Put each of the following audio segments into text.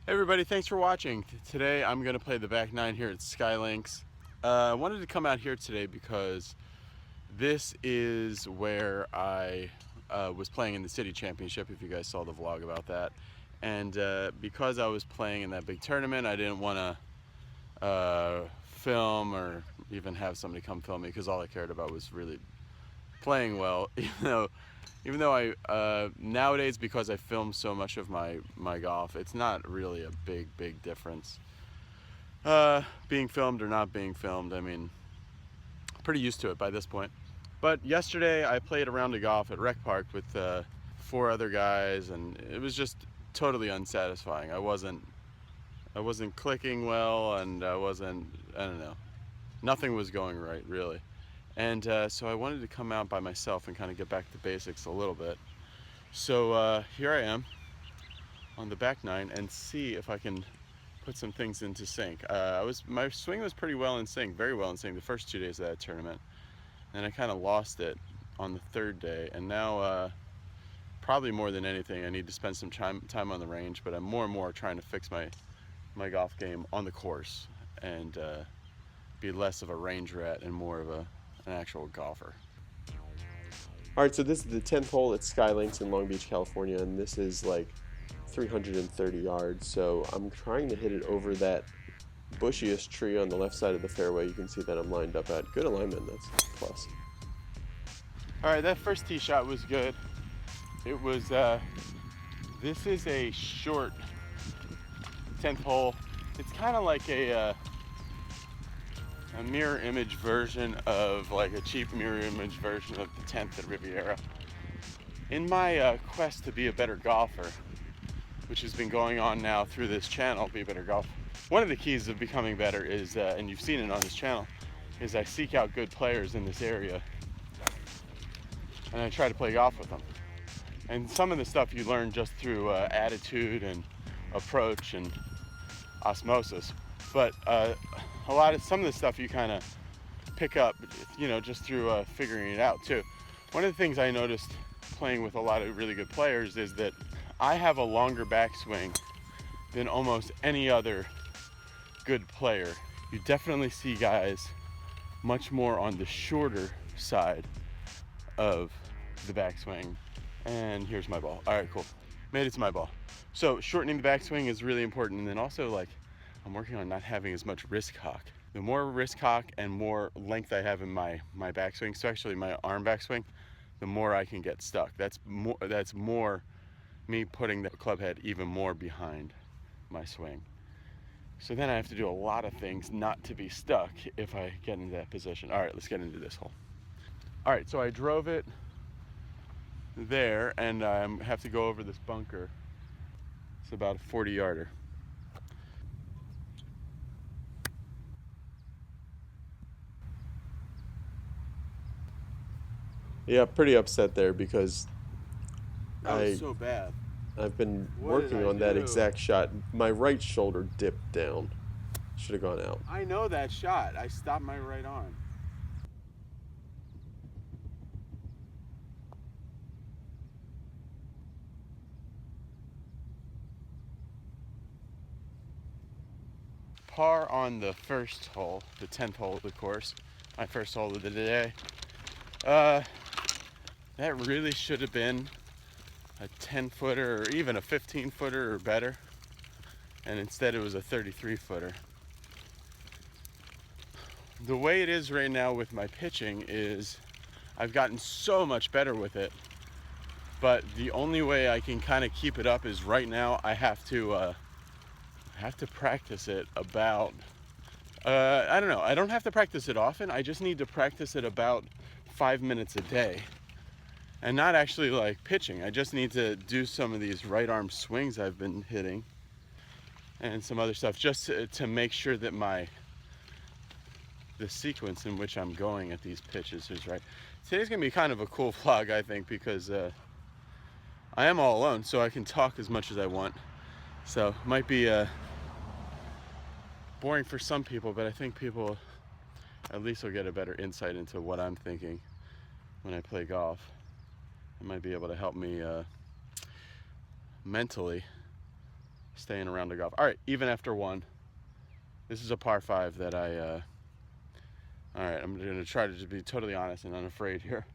Hey everybody, thanks for watching. Today I'm going to play the back nine here at Skylinks. I wanted to come out here today because this is where I was playing in the city championship, if you guys saw the vlog about that. And because I was playing in that big tournament, I didn't want to film or even have somebody come film me, because all I cared about was really playing well, even though I nowadays, because I film so much of my golf, it's not really a big difference being filmed or not being filmed. I mean, pretty used to it by this point. But yesterday I played a round of golf at Rec Park with 4 other guys, and it was just totally unsatisfying. I wasn't clicking well, and I don't know, nothing was going right really. And so I wanted to come out by myself and kind of get back to basics a little bit. So here I am on the back nine and see if I can put some things into sync. My swing was pretty well in sync, very well in sync the first 2 days of that tournament. And I kind of lost it on the 3rd day. And now, probably more than anything, I need to spend some time on the range, but I'm more and more trying to fix my golf game on the course and be less of a range rat and more of an actual golfer. Alright, so this is the 10th hole at Skylinks in Long Beach, California, and this is like 330 yards, so I'm trying to hit it over that bushiest tree on the left side of the fairway. You can see that I'm lined up at good alignment. That's a plus. Alright, that first tee shot was good. It was, this is a short 10th hole. It's kind of like a mirror image version of, like a cheap mirror image version of the 10th at Riviera. In my quest to be a better golfer, which has been going on now through this channel, Be a Better Golfer, one of the keys of becoming better is, and you've seen it on this channel, is I seek out good players in this area and I try to play golf with them. And some of the stuff you learn just through attitude and approach and osmosis, but some of the stuff you kind of pick up, just through figuring it out too. One of the things I noticed playing with a lot of really good players is that I have a longer backswing than almost any other good player. You definitely see guys much more on the shorter side of the backswing. And here's my ball. All right, cool. Made it to my ball. So shortening the backswing is really important. And then also, like, I'm working on not having as much wrist cock. The more wrist cock and more length I have in my backswing, so actually my arm backswing, the more I can get stuck. That's more me putting the club head even more behind my swing. So then I have to do a lot of things not to be stuck if I get into that position. All right, let's get into this hole. All right, so I drove it there, and I have to go over this bunker. It's about a 40-yarder. Yeah, pretty upset there because That was so bad. I've been What did working I on that do? exact shot. My right shoulder dipped down. Should have gone out. I know that shot. I stopped my right arm. Par on the first hole, the 10th hole of the course, my first hole of the day. That really should have been a 10-footer or even a 15-footer or better, and instead it was a 33-footer. The way it is right now with my pitching is I've gotten so much better with it, but the only way I can kind of keep it up is right now I have to practice it about, I don't know, I don't have to practice it often, I just need to practice it about 5 minutes a day. And not actually like pitching, I just need to do some of these right arm swings I've been hitting and some other stuff just to make sure that the sequence in which I'm going at these pitches is right. Today's gonna be kind of a cool vlog, I think, because I am all alone, so I can talk as much as I want. So it might be boring for some people, but I think people at least will get a better insight into what I'm thinking when I play golf. It might be able to help me mentally staying around the golf. All right, even after one. This is a par 5 that all right, I'm gonna try to just be totally honest and unafraid here.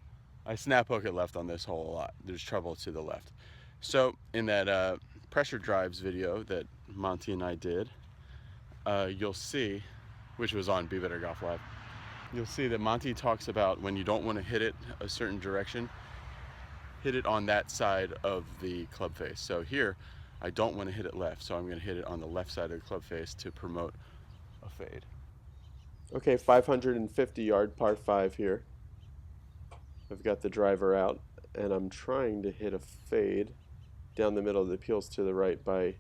I snap hook it left on this hole a lot. There's trouble to the left. So in that pressure drives video that Monty and I did, you'll see, which was on Be Better Golf Live, you'll see that Monty talks about when you don't want to hit it a certain direction, hit it on that side of the club face. So here, I don't want to hit it left, so I'm going to hit it on the left side of the club face to promote a fade. Okay, 550-yard par 5 here. I've got the driver out, and I'm trying to hit a fade down the middle that peels to the right by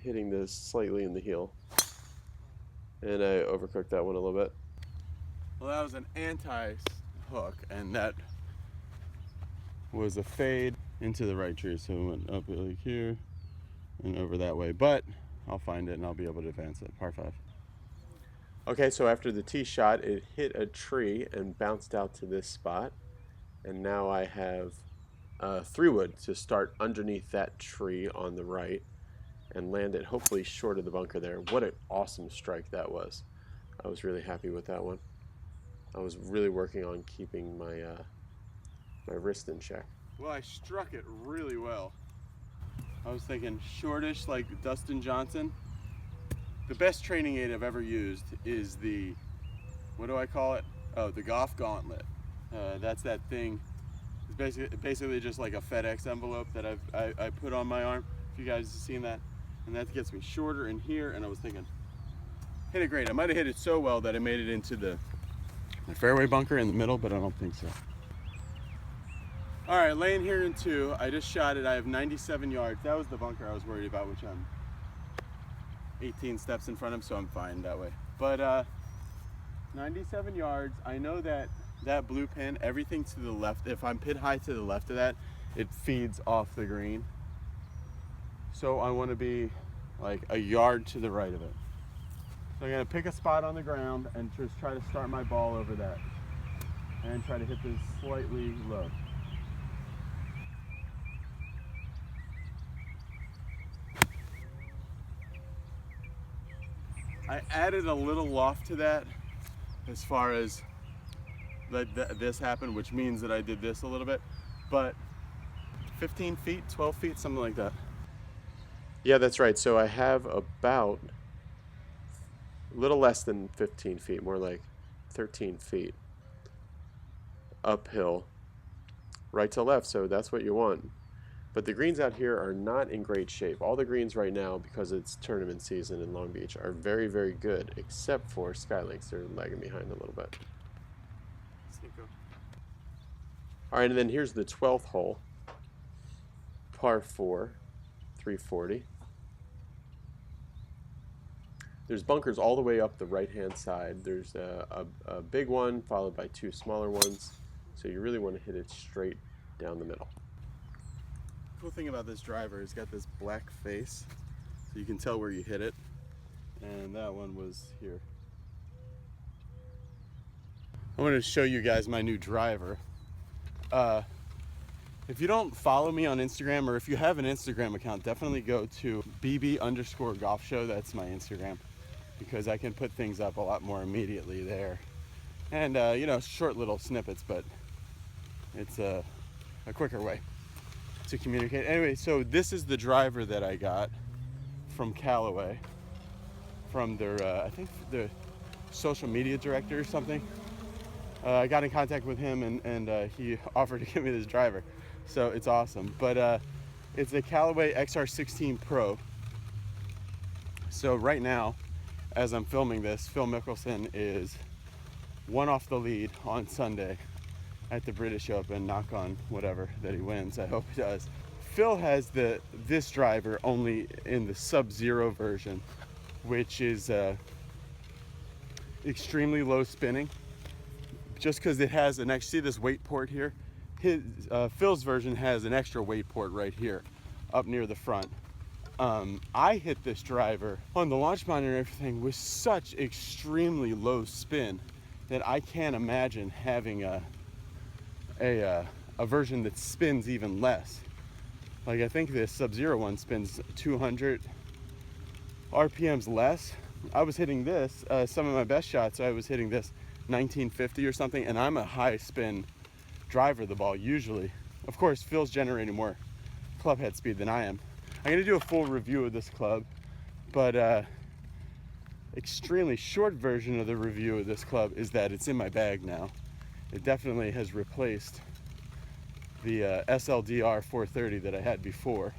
hitting this slightly in the heel. And I overcooked that one a little bit. Well, that was an anti-hook, and that was a fade into the right tree. So it went up like here and over that way. But I'll find it, and I'll be able to advance it. Par 5. Okay, so after the tee shot, it hit a tree and bounced out to this spot. And now I have 3-wood to start underneath that tree on the right and land it hopefully short of the bunker there. What an awesome strike that was. I was really happy with that one. I was really working on keeping my my wrist in check. Well, I struck it really well. I was thinking shortish like Dustin Johnson. The best training aid I've ever used is the, what do I call it? Oh, the golf Gauntlet. That's that thing. It's basically just like a FedEx envelope that I put on my arm. If you guys have seen that. And that gets me shorter in here, and I was thinking, hit it great. I might have hit it so well that I made it into the fairway bunker in the middle, but I don't think so. All right, laying here in 2. I just shot it. I have 97 yards. That was the bunker I was worried about, which I'm 18 steps in front of, so I'm fine that way. But 97 yards. I know that that blue pin, everything to the left, if I'm pin high to the left of that, it feeds off the green. So I want to be like a yard to the right of it. So I'm going to pick a spot on the ground and just try to start my ball over that. And try to hit this slightly low. I added a little loft to that as far as this happened, which means that I did this a little bit. But 15 feet, 12 feet, something like that. Yeah, that's right. So I have about a little less than 15 feet, more like 13 feet uphill, right to left. So that's what you want. But the greens out here are not in great shape. All the greens right now, because it's tournament season in Long Beach, are very, very good, except for Skylinks. They're lagging behind a little bit. All right, and then here's the 12th hole, par 4, 340. There's bunkers all the way up the right-hand side. There's a big one followed by 2 smaller ones. So you really want to hit it straight down the middle. Cool thing about this driver, it's got this black face, so you can tell where you hit it. And that one was here. I wanted to show you guys my new driver. If you don't follow me on Instagram, or if you have an Instagram account, definitely go to bb_golf show. That's my Instagram, because I can put things up a lot more immediately there. And you know, short little snippets, but it's a quicker way to communicate. Anyway, so this is the driver that I got from Callaway, from their I think the social media director or something. I got in contact with him, and he offered to give me this driver, so it's awesome. But it's a Callaway XR16 Pro. So right now, as I'm filming this, Phil Mickleson is 1 off the lead on Sunday at the British Open. Knock on whatever that he wins. I hope he does. Phil has this driver only in the Sub Zero version, which is extremely low spinning. Just because it has an extra, see this weight port here? Phil's version has an extra weight port right here, up near the front. I hit this driver on the launch monitor and everything with such extremely low spin that I can't imagine having a version that spins even less. Like, I think this Sub Zero one spins 200 RPMs less. I was hitting this, some of my best shots, I was hitting this 1950 or something, and I'm a high spin driver of the ball usually. Of course, Phil's generating more club head speed than I am. I'm gonna do a full review of this club, but extremely short version of the review of this club is that it's in my bag now. It definitely has replaced the SLDR 430 that I had before.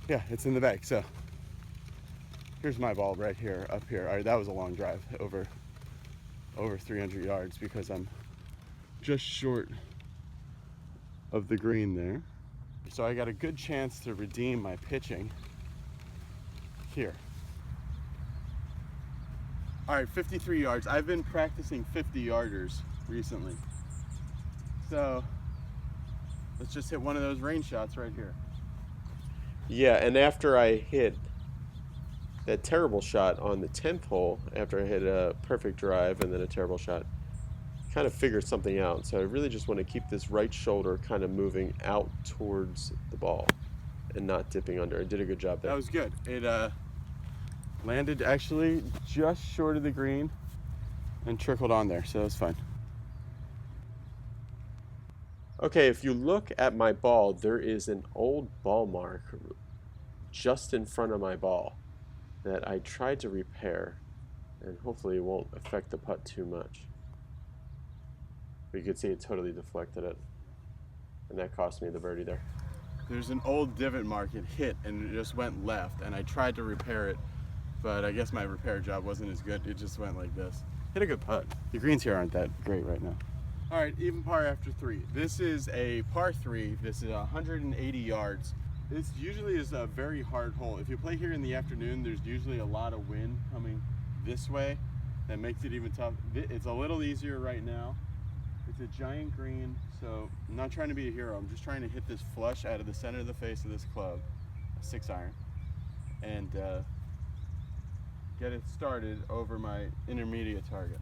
Yeah, it's in the bag. So here's my ball right here, up here. All right, that was a long drive, over 300 yards, because I'm just short of the green there. So I got a good chance to redeem my pitching here. All right, 53 yards. I've been practicing 50-yarders recently. So let's just hit one of those range shots right here. Yeah, and after I hit that terrible shot on the 10th hole, after I hit a perfect drive and then a terrible shot, kind of figured something out. So I really just want to keep this right shoulder kind of moving out towards the ball and not dipping under. I did a good job there. That was good. It landed actually just short of the green and trickled on there, so it was fine. Okay, if you look at my ball, there is an old ball mark just in front of my ball that I tried to repair, and hopefully it won't affect the putt too much. But you can see it totally deflected it, and that cost me the birdie there. There's an old divot mark, it hit and it just went left, and I tried to repair it, but I guess my repair job wasn't as good. It just went like this. Hit a good putt. The greens here aren't that great right now. All right, even par after 3. This is a par 3. This is 180 yards. This usually is a very hard hole. If you play here in the afternoon, there's usually a lot of wind coming this way. That makes it even tough. It's a little easier right now. It's a giant green, so I'm not trying to be a hero. I'm just trying to hit this flush out of the center of the face of this club, a 6-iron, and get it started over my intermediate target.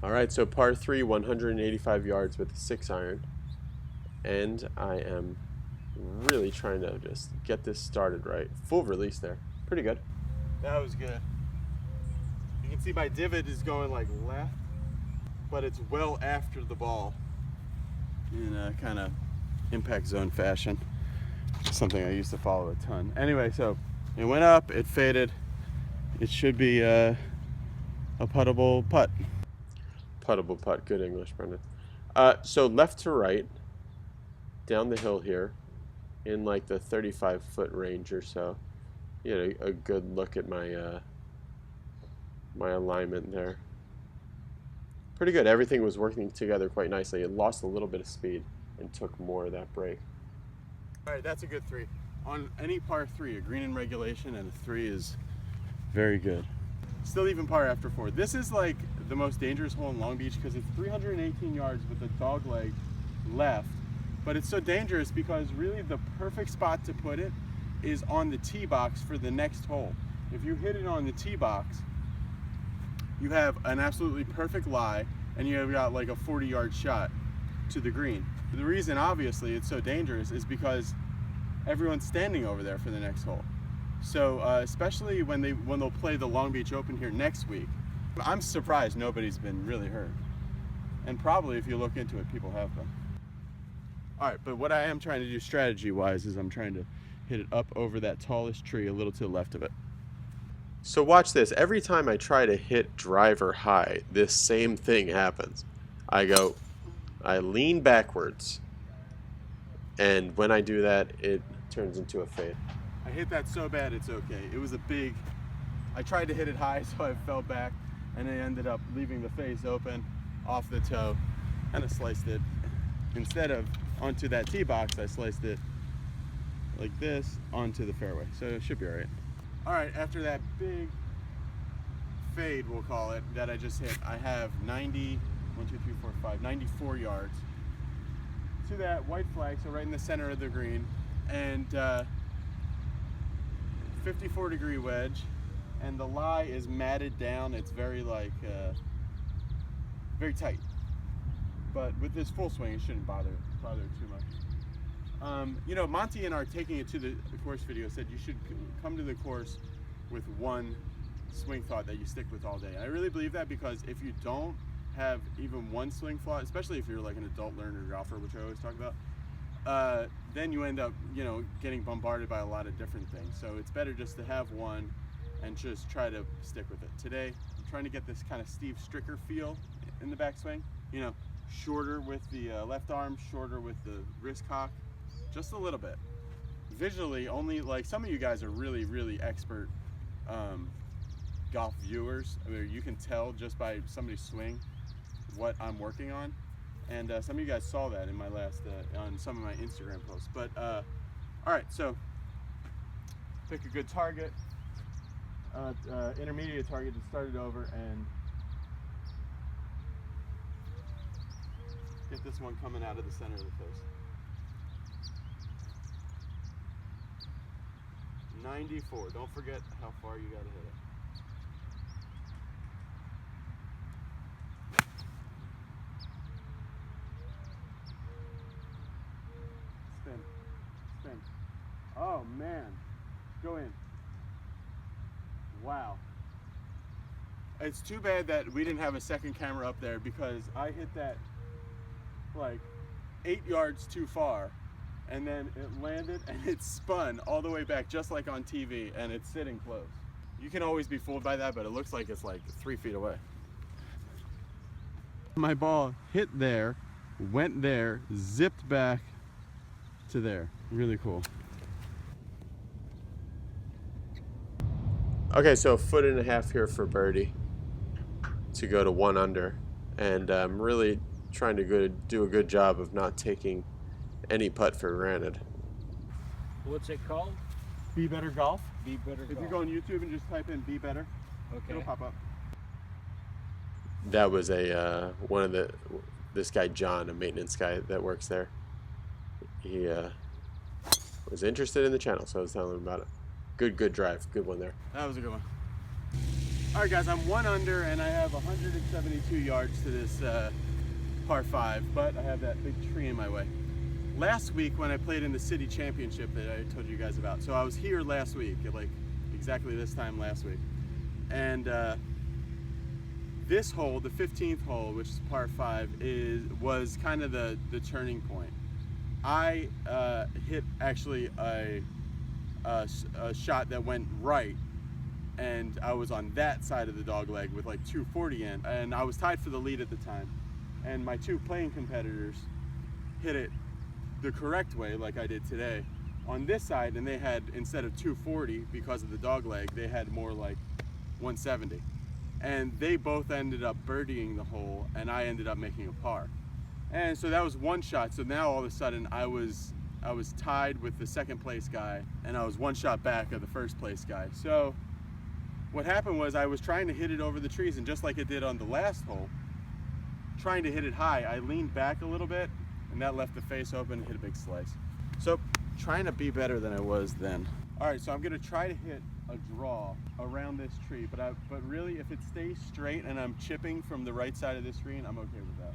All right, so par 3, 185 yards with a 6-iron, and I am really trying to just get this started right. Full release there. Pretty good. That was good. You can see my divot is going like left, but it's well after the ball in a kind of impact zone fashion. Something I used to follow a ton. Anyway, so it went up, it faded. It should be a puttable putt. Puttable putt. Good English, Brendan. So left to right, down the hill here, in like the 35-foot range or so. You know, a good look at my my alignment there. Pretty good. Everything was working together quite nicely. It lost a little bit of speed and took more of that break. All right, that's a good 3. On any par 3, a green in regulation and a 3 is very good. Still even par after 4. This is like the most dangerous hole in Long Beach because it's 318 yards with a dog leg left. But it's so dangerous because really the perfect spot to put it is on the tee box for the next hole. If you hit it on the tee box, you have an absolutely perfect lie and you have got like a 40-yard shot to the green. The reason obviously it's so dangerous is because everyone's standing over there for the next hole. So especially when they'll play the Long Beach Open here next week, I'm surprised nobody's been really hurt. And probably if you look into it, people have been. All right, but what I am trying to do strategy-wise is I'm trying to hit it up over that tallest tree a little to the left of it. So watch this. Every time I try to hit driver high, this same thing happens. I lean backwards, and when I do that, it turns into a fade. I hit that so bad it's okay. It was I tried to hit it high, so I fell back, and I ended up leaving the face open, off the toe, and I sliced it. Instead of onto that tee box, I sliced it like this onto the fairway, so it should be all right. All right, after that big fade, we'll call it, that I just hit, I have 94 yards to that white flag, so right in the center of the green, and 54-degree wedge, and the lie is matted down. It's very very tight. But with this full swing, it shouldn't bother too much. You know, Monty and our taking it to the course video said you should come to the course with one swing thought that you stick with all day. I really believe that, because if you don't have even one swing thought, especially if you're like an adult learner golfer, which I always talk about, then you end up, you know, getting bombarded by a lot of different things. So it's better just to have one and just try to stick with it. Today, I'm trying to get this kind of Steve Stricker feel in the backswing. You know, shorter with the left arm, shorter with the wrist cock, just a little bit. Visually, only like some of you guys are really, really expert golf viewers. I mean, you can tell just by somebody's swing what I'm working on. And some of you guys saw that in my last, on some of my Instagram posts. But, all right, so pick a good target, intermediate target to start it over, and get this one coming out of the center of the face. 94, don't forget how far you gotta hit it. Spin. Oh man, go in. Wow. It's too bad that we didn't have a second camera up there, because I hit that like 8 yards too far, and then it landed and it spun all the way back just like on TV, and it's sitting close. You can always be fooled by that, but it looks like it's like 3 feet away. My ball hit there, went there, zipped back to there. Really cool. Okay, so 1.5 foot here for birdie to go to 1 under, and I'm really trying to do a good job of not taking any putt for granted. What's it called? Be Better Golf. Be Better Golf. If you go on YouTube and just type in Be Better, Okay. it'll pop up. That was this guy John, a maintenance guy that works there. He was interested in the channel, so I was telling him about it. Good drive, good one there. That was a good one. All right, guys, I'm 1 under, and I have 172 yards to this par 5, but I have that big tree in my way. Last week when I played in the city championship that I told you guys about, so I was here last week at like exactly this time last week, and this hole, the 15th hole, which is par 5, was kind of the turning point. I hit actually a shot that went right, and I was on that side of the dog leg with like 240 in, and I was tied for the lead at the time, and my 2 playing competitors hit it the correct way like I did today on this side, and they had, instead of 240 because of the dog leg, they had more like 170, and they both ended up birdieing the hole, and I ended up making a par. And so that was one shot. So now all of a sudden I was tied with the second place guy, and I was 1 shot back of the first place guy. So what happened was I was trying to hit it over the trees, and just like it did on the last hole, trying to hit it high, I leaned back a little bit, and that left the face open and hit a big slice. So trying to be better than I was then. All right, so I'm gonna try to hit a draw around this tree, but really if it stays straight and I'm chipping from the right side of this screen, I'm okay with that.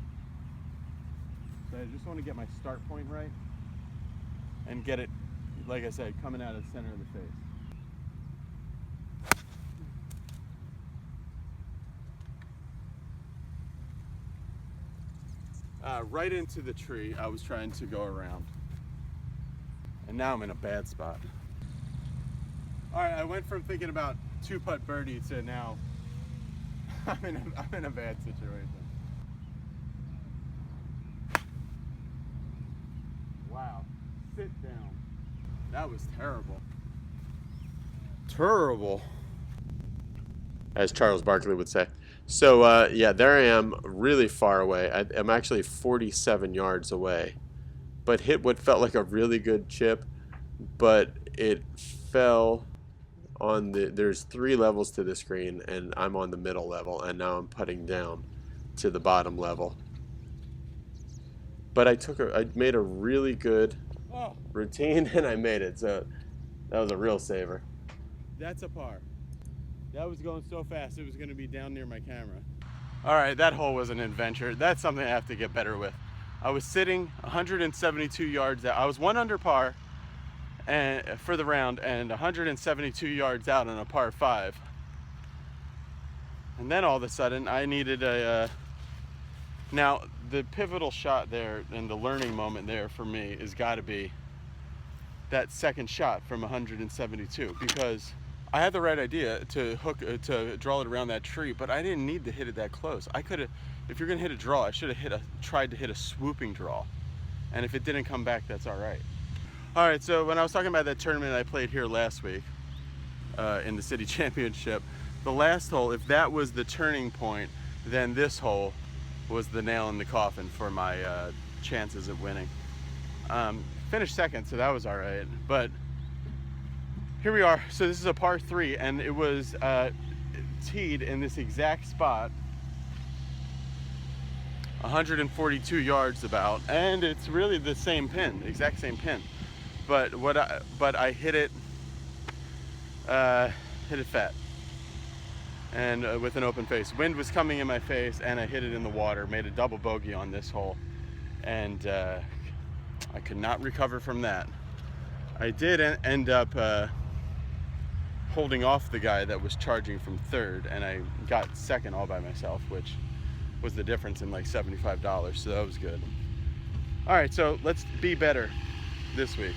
So I just want to get my start point right and get it, like I said, coming out of the center of the face. Right into the tree I was trying to go around. And now I'm in a bad spot. All right, I went from thinking about 2-putt birdie to now I'm in a bad situation. Wow, sit down. That was terrible. Terrible. As Charles Barkley would say. So yeah, there I am, really far away. I'm actually 47 yards away, but hit what felt like a really good chip, but it fell on there's 3 levels to the screen, and I'm on the middle level, and now I'm putting down to the bottom level. But I made a really good routine, and I made it, so that was a real saver. That's a par. That was going so fast, it was going to be down near my camera. All right, that hole was an adventure. That's something I have to get better with. I was sitting 172 yards out. I was 1 under par, and for the round, and 172 yards out on a par 5. And then all of a sudden I needed a now the pivotal shot there and the learning moment there for me is got to be that second shot from 172, because I had the right idea to to draw it around that tree, but I didn't need to hit it that close. I could have, if you're gonna hit a draw, I should have tried to hit a swooping draw, and if it didn't come back, that's all right. All right, so when I was talking about that tournament I played here last week in the city championship, the last hole, if that was the turning point, then this hole was the nail in the coffin for my chances of winning. Finished second, so that was all right, but here we are. So this is a par 3, and it was teed in this exact spot, 142 yards about, and it's really the same pin, exact same pin. But I hit it fat, and with an open face. Wind was coming in my face, and I hit it in the water. Made a double bogey on this hole, and I could not recover from that. I did end up holding off the guy that was charging from third, and I got second all by myself, which was the difference in like $75, so that was good. All right, so let's be better this week.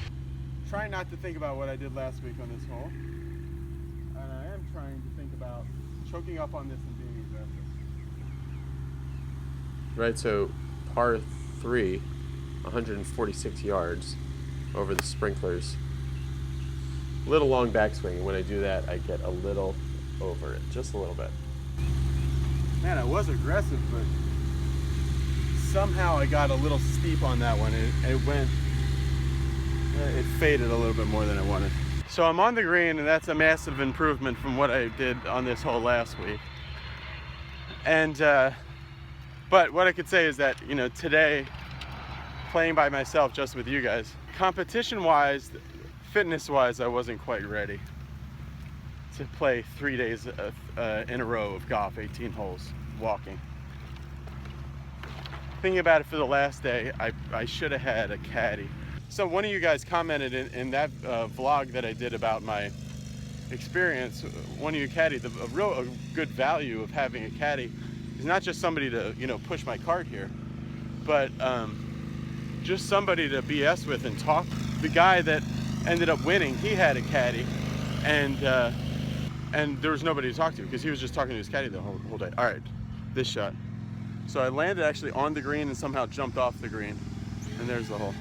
Try not to think about what I did last week on this hole, and I am trying to think about choking up on this and being aggressive. Right, so par 3, 146 yards over the sprinklers. Little long backswing, and when I do that, I get a little over it, just a little bit. Man, I was aggressive, but somehow I got a little steep on that one. It faded a little bit more than I wanted. So I'm on the green, and that's a massive improvement from what I did on this hole last week. And but what I could say is that, you know, today, playing by myself just with you guys, competition-wise, fitness-wise, I wasn't quite ready to play 3 days in a row of golf, 18 holes, walking. Thinking about it for the last day, I should have had a caddy. So one of you guys commented in that vlog that I did about my experience, one of you caddied, a good value of having a caddy is not just somebody to, you know, push my cart here, but just somebody to BS with and talk. The guy that ended up winning, he had a caddy, and there was nobody to talk to because he was just talking to his caddy the whole day. All right, this shot. So I landed actually on the green and somehow jumped off the green, and there's the hole.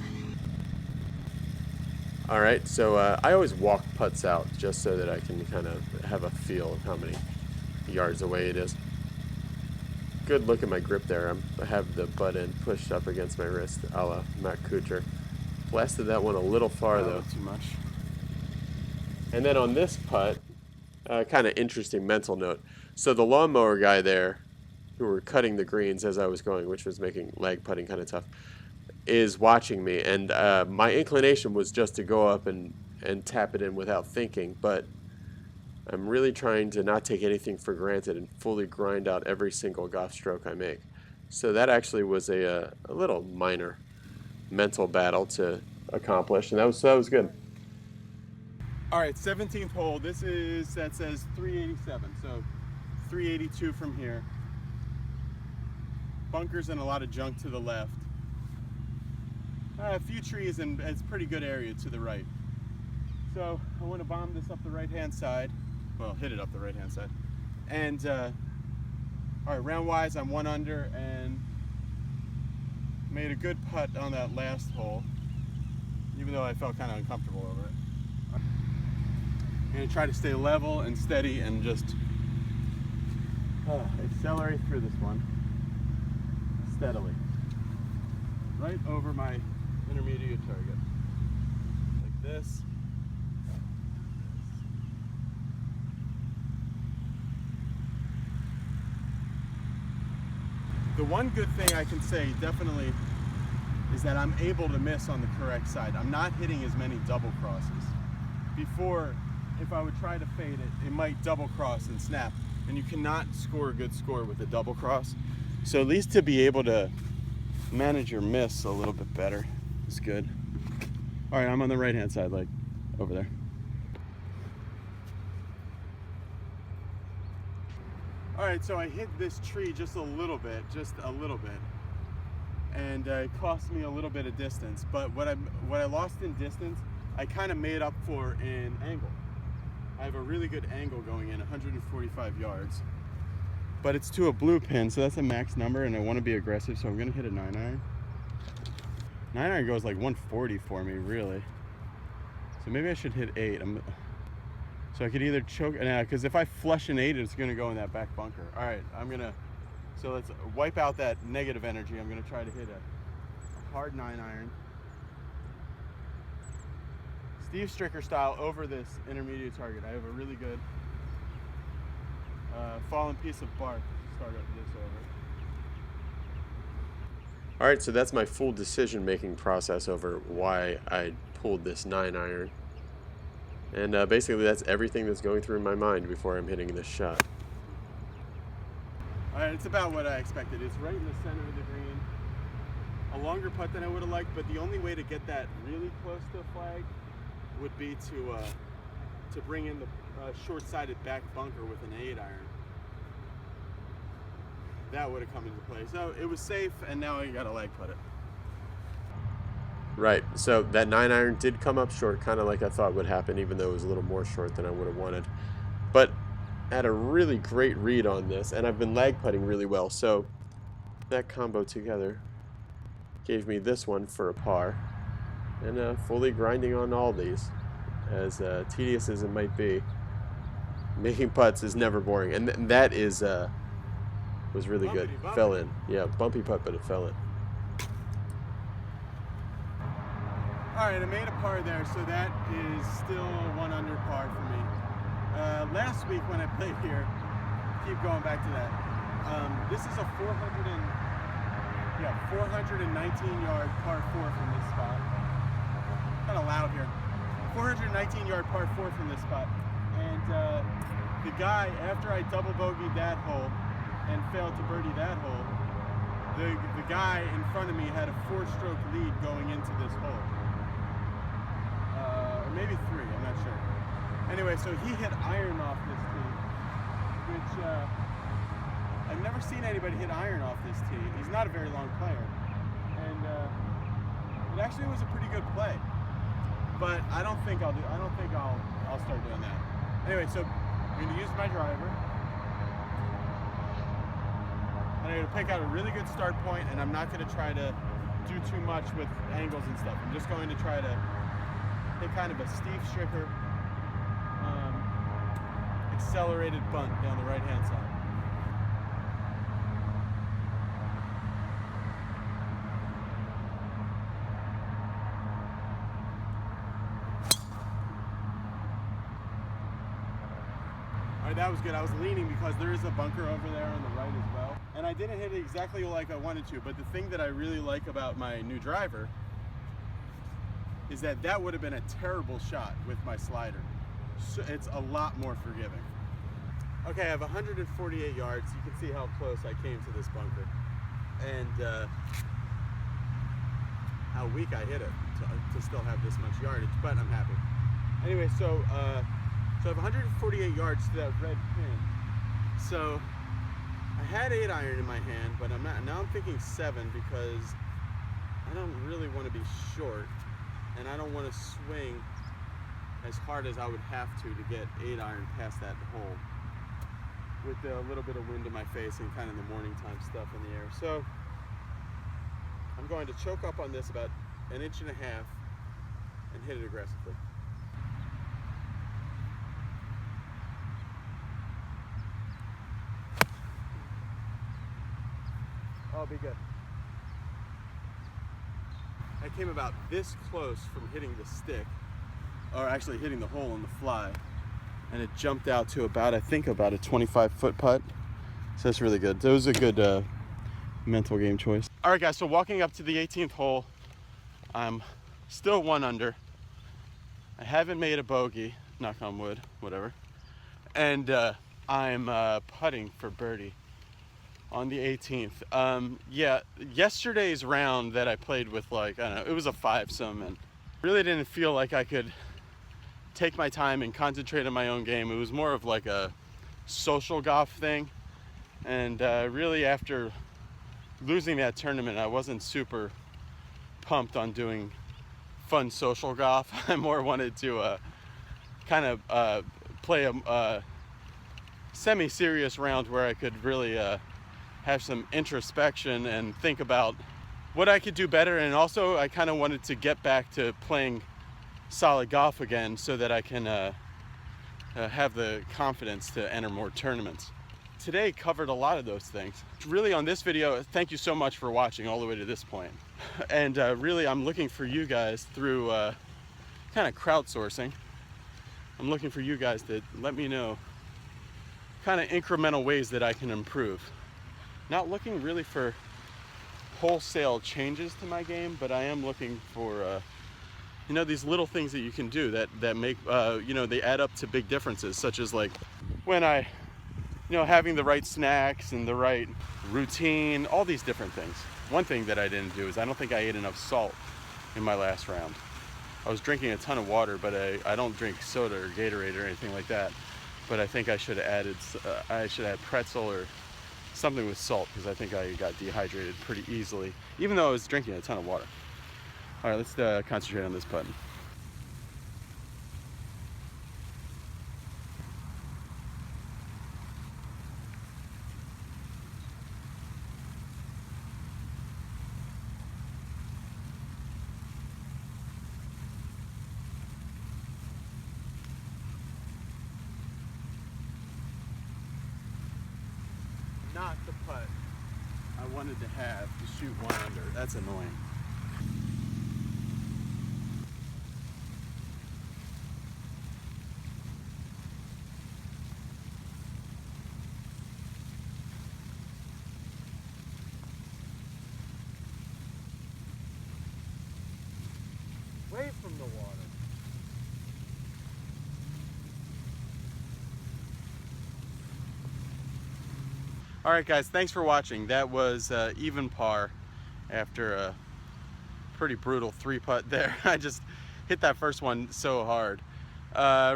All right, so I always walk putts out just so that I can kind of have a feel of how many yards away it is. Good look at my grip there. I have the butt end pushed up against my wrist, a la Matt Kuchar. Blasted that one a little far though. Too much. And then on this putt, kind of interesting mental note. So the lawnmower guy there, who were cutting the greens as I was going, which was making lag putting kind of tough, is watching me, and my inclination was just to go up and tap it in without thinking, but I'm really trying to not take anything for granted and fully grind out every single golf stroke I make. So that actually was a little minor mental battle to accomplish, and that was good. All right, 17th hole. That says 387, so 382 from here. Bunkers and a lot of junk to the left. A few trees, and it's a pretty good area to the right. So I want to bomb this up the right-hand side. Well, hit it up the right-hand side. And all right, round-wise, I'm 1 under and made a good putt on that last hole, even though I felt kind of uncomfortable over it. I'm gonna try to stay level and steady and just accelerate through this one steadily, right over my intermediate target, like this. The one good thing I can say definitely is that I'm able to miss on the correct side. I'm not hitting as many double crosses. Before, if I would try to fade it, it might double cross and snap, and you cannot score a good score with a double cross. So at least to be able to manage your miss a little bit better is good. All right, I'm on the right-hand side, like over there. All right, so I hit this tree just a little bit, and it cost me a little bit of distance. But what I lost in distance, I kind of made up for in angle. I have a really good angle going in, 145 yards. But it's to a blue pin, so that's a max number, and I want to be aggressive, so I'm gonna hit a 9-iron. 9-iron goes like 140 for me, really. So maybe I should hit 8. So I could either choke, because if I flush an 8, it's gonna go in that back bunker. All right, so let's wipe out that negative energy. I'm gonna try to hit a hard 9-iron. Steve Stricker style over this intermediate target. I have a really good fallen piece of bark to start this over. All right, so that's my full decision-making process over why I pulled this 9-iron. And basically that's everything that's going through my mind before I'm hitting this shot. All right, it's about what I expected. It's right in the center of the green. A longer putt than I would have liked, but the only way to get that really close to a flag would be to bring in the short-sided back bunker with an 8-iron. That would have come into play. So it was safe, and now I got to leg putt it. Right, so that 9-iron did come up short, kind of like I thought would happen, even though it was a little more short than I would have wanted. But I had a really great read on this, and I've been lag putting really well, so that combo together gave me this one for a par, and fully grinding on all these. As tedious as it might be, making putts is never boring, and that is was really good. Bumpy. Fell in, yeah, bumpy putt, but it fell in. All right, I made a par there, so that is still 1 under par for me. Last week when I played here, keep going back to that. This is a 419-yard par 4 from this spot. Kind of loud here. 419-yard par 4 from this spot, and the guy, after I double bogeyed that hole and failed to birdie that hole, the guy in front of me had a 4-stroke lead going into this hole. Or maybe 3, I'm not sure. Anyway, so he hit iron off this tee, which I've never seen anybody hit iron off this tee. He's not a very long player, and it actually was a pretty good play. But I don't think I'll start doing that. Anyway, so I'm going to use my driver, and I'm going to pick out a really good start point, and I'm not going to try to do too much with angles and stuff. I'm just going to try to hit kind of a Steve Stricker accelerated bunt down the right-hand side. All right, that was good. I was leaning because there is a bunker over there on the right as well. And I didn't hit it exactly like I wanted to, but the thing that I really like about my new driver is that would have been a terrible shot with my slider. So it's a lot more forgiving. Okay, I have 148 yards. You can see how close I came to this bunker. And how weak I hit it to still have this much yardage, but I'm happy. Anyway, so I have 148 yards to that red pin. So I had 8-iron in my hand, but now I'm thinking 7 because I don't really want to be short, and I don't want to swing as hard as I would have to get 8-iron past that hole with a little bit of wind in my face and kind of the morning time stuff in the air. So I'm going to choke up on this about 1.5 inches and hit it aggressively. I'll be good. I came about this close from hitting the stick, or actually hitting the hole on the fly, and it jumped out to about, I think, about a 25-foot putt. So that's really good. That was a good mental game choice. All right, guys, so walking up to the 18th hole, I'm still 1 under. I haven't made a bogey, knock on wood, whatever. And I'm putting for birdie on the 18th. Yeah, yesterday's round that I played with, like, I don't know, it was a 5-some, and really didn't feel like I could take my time and concentrate on my own game. It was more of like a social golf thing. And really after losing that tournament, I wasn't super pumped on doing fun social golf. I more wanted to kind of play a semi-serious round where I could really have some introspection and think about what I could do better. And also I kind of wanted to get back to playing solid golf again so that I can have the confidence to enter more tournaments. Today covered a lot of those things. Really on this video, thank you so much for watching all the way to this point. And really I'm looking for you guys through kind of crowdsourcing. I'm looking for you guys to let me know kind of incremental ways that I can improve. Not looking really for wholesale changes to my game, but I am looking for you know, these little things that you can do that make you know, they add up to big differences, such as like when you know, having the right snacks and the right routine, all these different things. One thing that I didn't do is I don't think I ate enough salt in my last round. I was drinking a ton of water, but I don't drink soda or Gatorade or anything like that. But I think I should have added, I should have pretzel or something with salt, because I think I got dehydrated pretty easily, even though I was drinking a ton of water. All right, let's concentrate on this button. Not the putt I wanted to have to shoot one under. That's annoying. Away from the water. All right, guys, thanks for watching. That was even par after a pretty brutal 3-putt there. I just hit that first one so hard.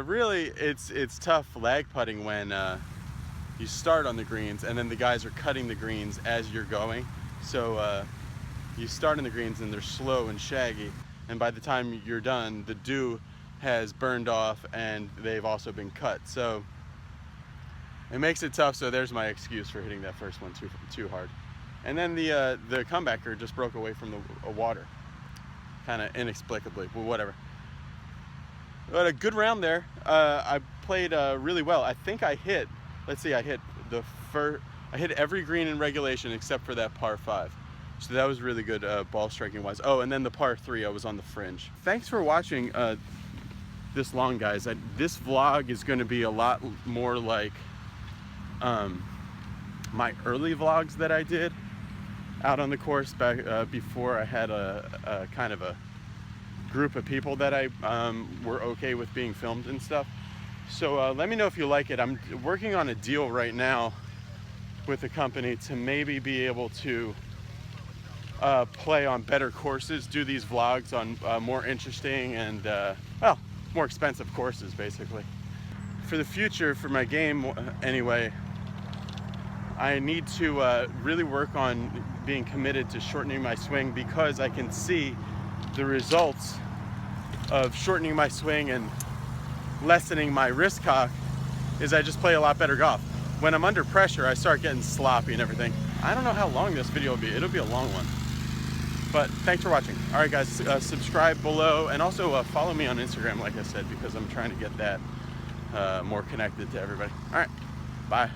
Really, it's tough lag putting when you start on the greens and then the guys are cutting the greens as you're going. So you start on the greens and they're slow and shaggy, and by the time you're done, the dew has burned off and they've also been cut. So it makes it tough. So there's my excuse for hitting that first one too hard. And then the comebacker just broke away from the water, kind of inexplicably, but whatever. But a good round there. I played really well. I think I hit, let's see, I hit every green in regulation except for that par 5. So that was really good ball striking wise. Oh, and then the par 3, I was on the fringe. Thanks for watching this long, guys. This vlog is going to be a lot more like my early vlogs that I did out on the course back before I had a kind of a group of people that I were okay with being filmed and stuff. So let me know if you like it. I'm working on a deal right now with a company to maybe be able to play on better courses, do these vlogs on more interesting and well, more expensive courses basically. For the future, for my game anyway, I need to really work on being committed to shortening my swing, because I can see the results of shortening my swing and lessening my wrist cock is I just play a lot better golf. When I'm under pressure, I start getting sloppy and everything. I don't know how long this video will be. It'll be a long one. But thanks for watching. All right, guys, subscribe below, and also follow me on Instagram, like I said, because I'm trying to get that more connected to everybody. All right, bye.